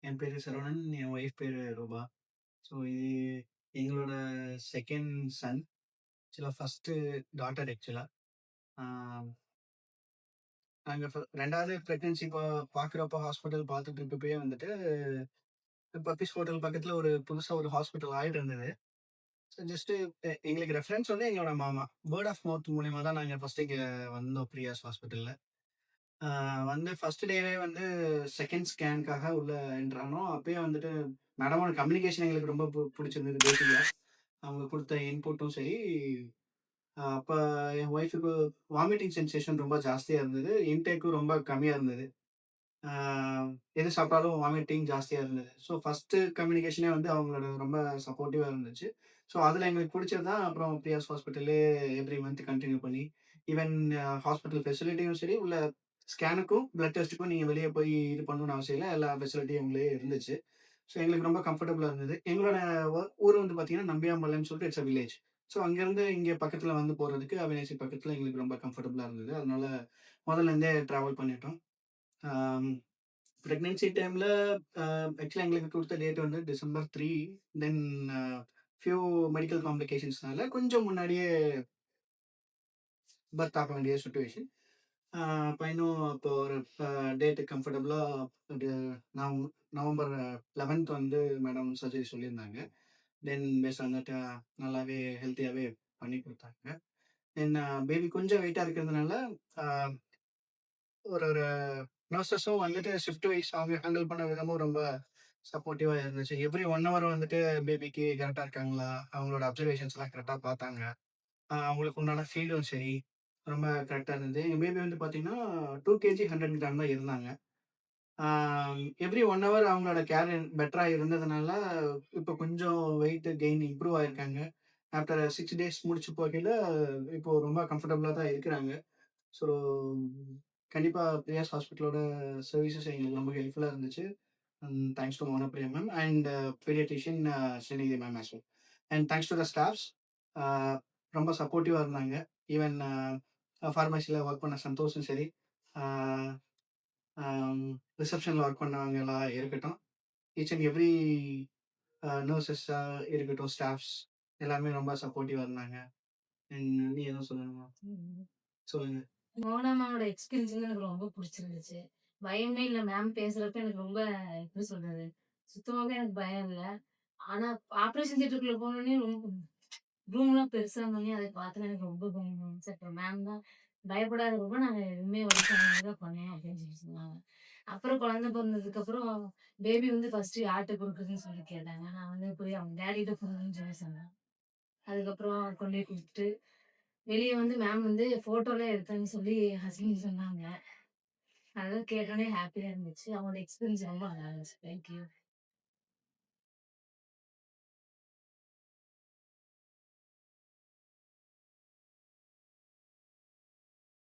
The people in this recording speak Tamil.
என் பேரு சரவணன். என் ஒய்ஃப் பேரு ரூபா. ஸோ இது எங்களோட 2ண்ட் சன். ஆக்சுவலா ஃபர்ஸ்ட்டு டாட்டர் ஆக்சுவலா. ஆ நாங்க 2வது பிரெக்னன்சி பார்க்குறப்போ ஹாஸ்பிட்டல் பார்த்துட்டு இருக்கப்பயே வந்துட்டு, பப்பீஸ் ஹோட்டல் பக்கத்துல புதுசா ஒரு ஹாஸ்பிட்டல் ஆயிட்டு இருந்தது. ஸோ ஜஸ்ட்டு எங்களுக்கு ரெஃபரன்ஸ் வந்து எங்களோட மாமா. வேர்ட் ஆஃப் மவுத் மூலியமா தான் நாங்க ஃபர்ஸ்ட்டு இங்க வந்தோம் பிரியாஸ் ஹாஸ்பிட்டல்ல. ஆ வந்து ஃபர்ஸ்ட் டேவே வந்து 2ண்ட் ஸ்கேன்க்காக உள்ள என்டர் ஆனோம். அப்பயே வந்துட்டு மேடமோட கம்யூனிகேஷன் எங்களுக்கு ரொம்ப புடிச்சிருந்தது பேசிக்கா. அவங்க குடுத்த இன்புட்டும் சரி, அப்ப என் ஒய்ஃப்‌க்கு வாமிட்டிங் சென்சேஷன் ரொம்ப ஜாஸ்தியா இருந்தது. இன்டேக்கும் ரொம்ப கம்மியா இருந்தது. ஆ எது சாப்பிட்டாலும் வாமிட்டிங் ஜாஸ்தியா இருந்தது. ஸோ ஃபர்ஸ்ட்டு கம்யூனிகேஷனே வந்து அவங்களோட ரொம்ப சப்போர்ட்டிவா இருந்துச்சு. ஸோ அதில எங்களுக்கு புடிச்சது தான் அப்புறம் பிரியாஸ் ஹாஸ்பிட்டல்லே எவ்ரி மந்த் கன்டின்யூ பண்ணி, ஈவன் ஹாஸ்பிட்டல் ஃபெசிலிட்டியும் சரி, உள்ள ஸ்கேனுக்கும், பிளட் டெஸ்ட்டுக்கும் நீங்க வெளிய போய் இது பண்ணணும்னு அவசியம் இல்ல. எல்லா ஃபெசிலிட்டியும் அங்கேயே இருந்துச்சு. ஸோ எங்களுக்கு ரொம்ப கம்ஃபர்டபுளா இருந்தது. எங்களோட ஊர் வந்து பார்த்தீங்கன்னா, நம்பியாம்பாளையம்னு சொல்லிட்டு இட்ஸ் அ வில்லேஜ். ஸோ அங்கேருந்து இங்க பக்கத்தில வந்து போறதுக்கு அவிநாசி பக்கத்தில எங்களுக்கு ரொம்ப கம்ஃபர்டபுளா இருந்தது. அதனால முதல்ல இருந்தே டிராவல் பண்ணிட்டோம். ஆம் பிரெக்னன்சி டைம்ல அ ஆக்சுவலா எங்களுக்கு குடுத்த டேட் வந்து December 3. Then a few medical காம்ப்ளிகேஷன்ஸ்னால கொஞ்சம் முன்னாடியே பர்த் ஆக வேண்டிய சிச்சுவேஷன். ஆ பையனும் அப்போ ஒரு டேட் கம்ஃபர்டபுளா அது நவ் நவம்பர் 11த் வந்து மேடம் சர்ஜரி சொல்லியிருந்தாங்க. தென் பேஸ்ட் ஆன் தட் நல்லாவே ஹெல்த்தியாவே பண்ணி குடுத்தாங்க. தென் பேபி கொஞ்சம் வெயிட்டா இருக்கிறதுனால, அ ஒரு ஒரு நர்சஸும் வந்துட்டு ஷிஃப்ட் வைஸ் அவங்க ஹேண்டில் பண்ண விதமும் ரொம்ப சப்போர்ட்டிவா இருந்துச்சு. எவ்ரி 1 ஹவர் வந்துட்டு பேபிக்கு கரெக்ட்டா இருக்காங்களா? அவங்களோட அப்சர்வேஷன்ஸ்லாம் கரெக்ட்டா பார்த்தாங்க. அவங்களுக்கு உண்டான ஃபீடும் சரி, ரொம்ப கரெக்ட்டா இருந்தது. எங்க பேபி வந்து பார்த்தீங்கன்னா, 2 கேஜி 100 கிராம் தான் இருந்தாங்க. ஆ எவ்ரி 1 ஹவர் அவங்களோட கேர் பெட்டரா இருந்ததுனால, இப்போ கொஞ்சம் வெயிட் கெயின் இம்ப்ரூவ் ஆயிருக்காங்க. ஆஃப்டர் 6 டேஸ் முடிச்சு போகையில, இப்போ ரொம்ப கம்ஃபர்டபுளா தான் இருக்கிறாங்க. ஸோ, கண்டிப்பா பிரியாஸ் ஹாஸ்பிட்டலோட சர்வீசஸ் எங்களுக்கு ரொம்ப ஹெல்ப்ஃபுல்லா இருந்துச்சு. Thanks to Monopriya ma'am and paediatrician Srinidhi ma'am as well. And thanks to the staffs. அ ரொம்ப சப்போர்ட்டிவா இருந்தாங்க. ஈவன் ஃபார்மசில ஒர்க் பண்ண சந்தோஷும் சரி, அ அம் ரிசப்ஷன்ல ஒர்க் பண்ணவங்கலாம் இருக்கட்டும். ஈச் அண்ட் எவ்ரி நர்சஸா இருக்கட்டும், ஸ்டாஃப்ஸ் எல்லாருமே ரொம்ப சப்போர்ட்டிவா இருந்தாங்க. அண்ட் நீ எதுவும் சொல்லணுமா? ம். சொல்லுங்க. மோனா மேமோட எக்ஸ்பீரியன்ஸ் வந்து எனக்கு ரொம்ப புடிச்சிருந்துச்சு. பயமே இல்ல மேம் பேசுறப்ப எனக்கு ரொம்ப எப்படி சொல்றது? சுத்தமாவே எனக்கு பயம் இல்ல. ஆனா ஆப்பரேஷன் தியேட்டருக்குள்ள போனோனே ரொம்ப ரூம்லாம் பெருசா இருந்தோனே அத பார்த்தோனே எனக்கு ரொம்ப பயமா இருந்துச்சு. அப்புறம் மேம் தான் பயப்படாத பாப்பா நாங்க எதுவுமே வழி பண்ணாம தான் பண்ணோம் அப்படின்னு சொல்லி சொன்னாங்க. அப்புறம் குழந்தை பொறந்ததுக்கப்புறம் பேபி வந்து ஃபர்ஸ்ட்டு யார்ட்ட குடுக்குறதுன்னு சொல்லி கேட்டாங்க. நான் வந்து போய் அவங்க டாடிட்ட குடுங்கன்னு சொல்லி சொன்னேன். அதுக்கப்புறம் கொண்டு போய் குடுத்துட்டு வெளிய வந்து மேம் வந்து ஃபோட்டோலாம் எடுத்தேன்னு சொல்லி ஹஸ்பண்ட் சொன்னாங்க. அதெல்லாம் கேட்டோனே ஹேப்பியா இருந்துச்சு. அவங்களோட எக்ஸ்பீரியன்ஸ் ரொம்ப நல்லா இருந்துச்சு. Thank you.